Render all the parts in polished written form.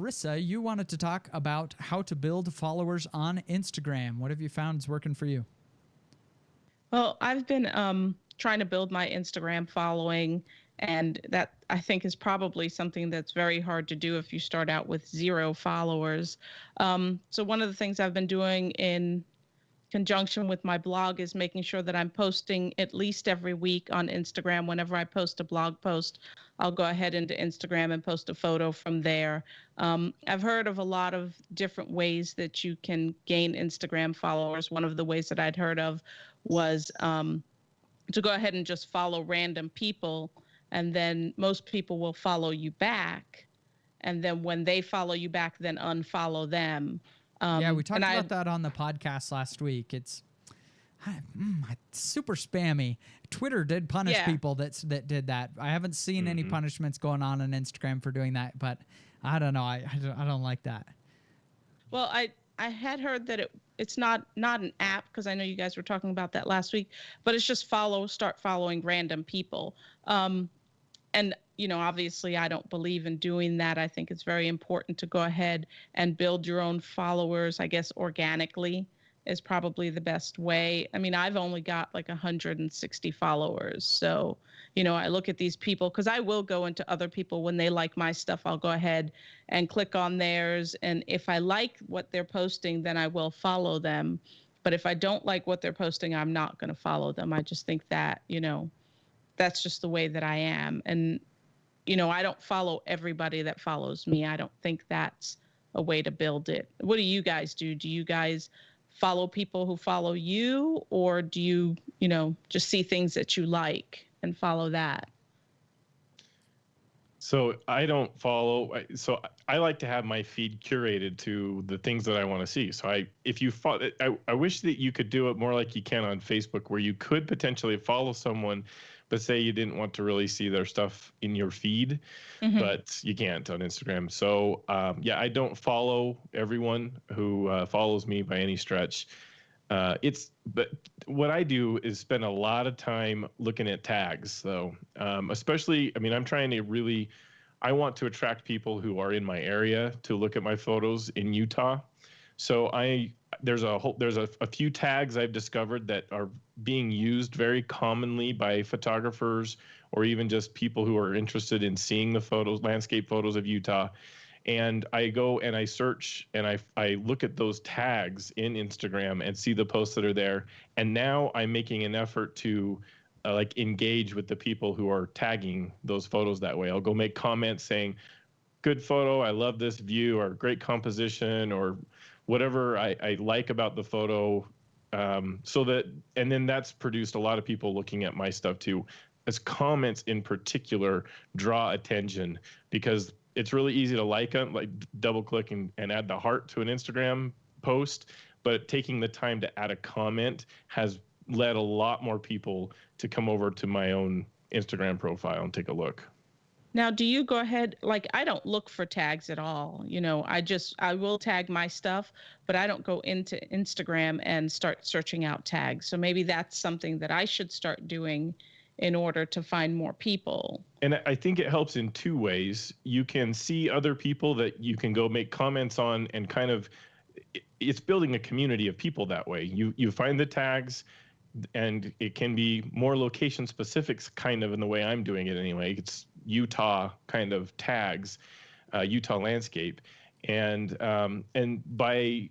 Marissa, you wanted to talk about how to build followers on Instagram. What have you found is working for you? Well, I've been trying to build my Instagram following, and that I think is probably something that's very hard to do if you start out with 0 followers. So one of the things I've been doing in conjunction with my blog is making sure that I'm posting at least every week on Instagram. Whenever I post a blog post, I'll go ahead into Instagram and post a photo from there. I've heard of a lot of different ways that you can gain Instagram followers. One of the ways that I'd heard of was to go ahead and just follow random people, and then most people will follow you back. And then when they follow you back, then unfollow them. Yeah, we And talked about that on the podcast last week. It's super spammy. Twitter did punish people that did that. I haven't seen any punishments going on Instagram for doing that, but I don't know. I don't like that. Well, I had heard that it's not an app, because I know you guys were talking about that last week, but it's just start following random people. And obviously I don't believe in doing that. I think it's very important to go ahead and build your own followers, I guess organically is probably the best way. I mean, I've only got like 160 followers. So, I look at these people, because I will go into other people when they like my stuff. I'll go ahead and click on theirs. And if I like what they're posting, then I will follow them. But if I don't like what they're posting, I'm not going to follow them. I just think that, that's just the way that I am. And, I don't follow everybody that follows me. I don't think that's a way to build it. What do you guys do? Do you guys follow people who follow you, or do you, just see things that you like and follow that? So I don't follow. So I like to have my feed curated to the things that I want to see. So if you follow, I wish that you could do it more like you can on Facebook, where you could potentially follow someone, but say you didn't want to really see their stuff in your feed, but you can't on Instagram. So I don't follow everyone who follows me by any stretch. But what I do is spend a lot of time looking at tags, though. Especially, I mean, I want to attract people who are in my area to look at my photos in Utah. So there's a few tags I've discovered that are being used very commonly by photographers, or even just people who are interested in seeing the photos, landscape photos of Utah. And I go and I search and I look at those tags in Instagram and see the posts that are there. And now I'm making an effort to engage with the people who are tagging those photos that way. I'll go make comments saying, good photo, I love this view, or great composition, or whatever I like about the photo. And then that's produced a lot of people looking at my stuff too, as comments in particular draw attention, because it's really easy to like double click and add the heart to an Instagram post, but taking the time to add a comment has led a lot more people to come over to my own Instagram profile and take a look. Now, do you go ahead, I don't look for tags at all. I will tag my stuff, but I don't go into Instagram and start searching out tags. So maybe that's something that I should start doing in order to find more people. And I think it helps in two ways. You can see other people that you can go make comments on, and it's building a community of people that way. You find the tags, and it can be more location specifics, kind of in the way I'm doing it anyway. It's Utah kind of tags, Utah landscape. And by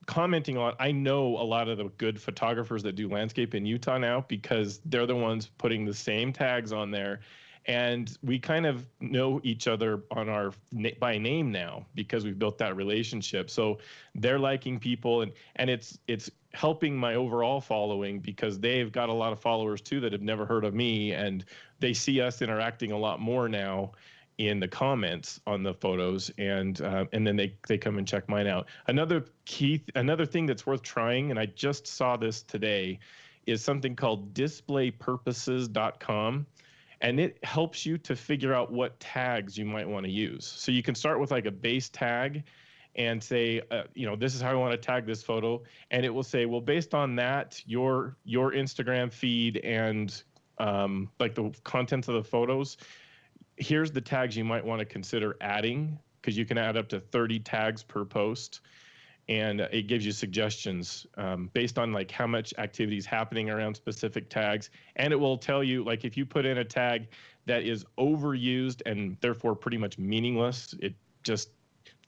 commenting on, I know a lot of the good photographers that do landscape in Utah now, because they're the ones putting the same tags on there. And we kind of know each other by name now, because we've built that relationship. So they're liking people, and it's helping my overall following, because they've got a lot of followers too that have never heard of me, and they see us interacting a lot more now in the comments on the photos, and then they come and check mine out. Another thing that's worth trying, and I just saw this today, is something called displaypurposes.com. And it helps you to figure out what tags you might want to use. So you can start with like a base tag and say, this is how I want to tag this photo. And it will say, well, based on that, your Instagram feed and the contents of the photos, here's the tags you might want to consider adding because you can add up to 30 tags per post. And it gives you suggestions based on like how much activity is happening around specific tags. And it will tell you, like, if you put in a tag that is overused and therefore pretty much meaningless, it just,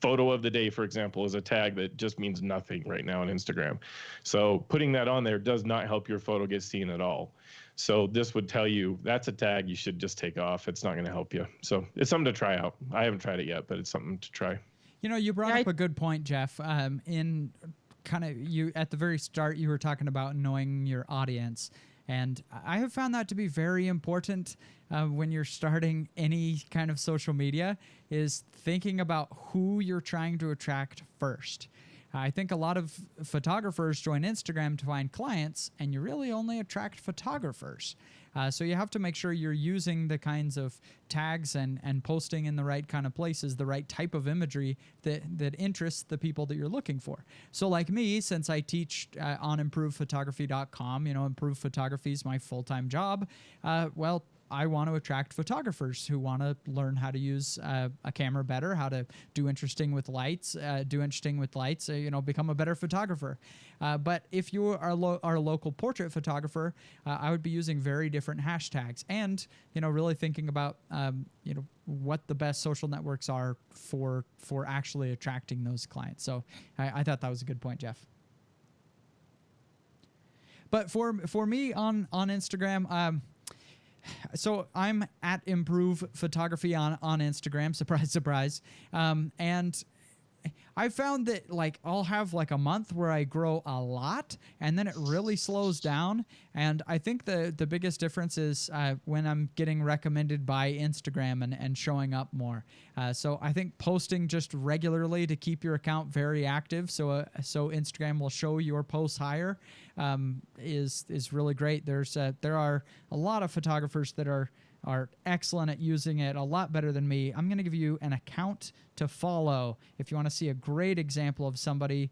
photo of the day, for example, is a tag that just means nothing right now on Instagram. So putting that on there does not help your photo get seen at all. So this would tell you that's a tag you should just take off. It's not going to help you. So it's something to try out. I haven't tried it yet, but it's something to try. You know, you brought up a good point, Jeff. In kind of you at the very start, you were talking about knowing your audience. And I have found that to be very important when you're starting any kind of social media, is thinking about who you're trying to attract first. I think a lot of photographers join Instagram to find clients, and you really only attract photographers. So you have to make sure you're using the kinds of tags and posting in the right kind of places, the right type of imagery that interests the people that you're looking for. So like me, since I teach on improvephotography.com, you know, improve photography is my full-time job. Well, I want to attract photographers who want to learn how to use a camera better, how to do interesting with lights, you know, become a better photographer. But if you are a local portrait photographer, I would be using very different hashtags and, you know, really thinking about, you know, what the best social networks are for actually attracting those clients. So I thought that was a good point, Jeff. But for me on Instagram, so I'm at Improve Photography on Instagram. Surprise, surprise. And I found that like I'll have like a month where I grow a lot and then it really slows down. And I think the biggest difference is when I'm getting recommended by Instagram and showing up more. So I think posting just regularly to keep your account very active, so Instagram will show your posts higher, is really great. There are a lot of photographers that are excellent at using it, a lot better than me. I'm going to give you an account to follow if you want to see a great example of somebody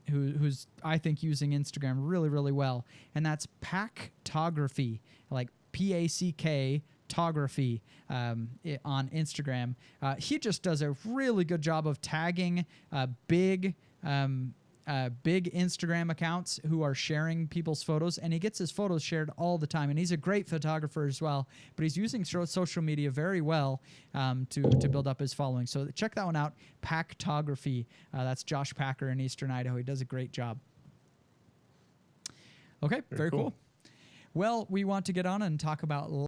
who's, I think, using Instagram really, really well. And that's Packtography, like P-A-C-K photography on Instagram. He just does a really good job of tagging big Instagram accounts who are sharing people's photos, and he gets his photos shared all the time. And he's a great photographer as well, but he's using social media very well to build up his following. So check that one out, Packtography. That's Josh Packer in Eastern Idaho. He does a great job. Okay, very cool. Well, we want to get on and talk about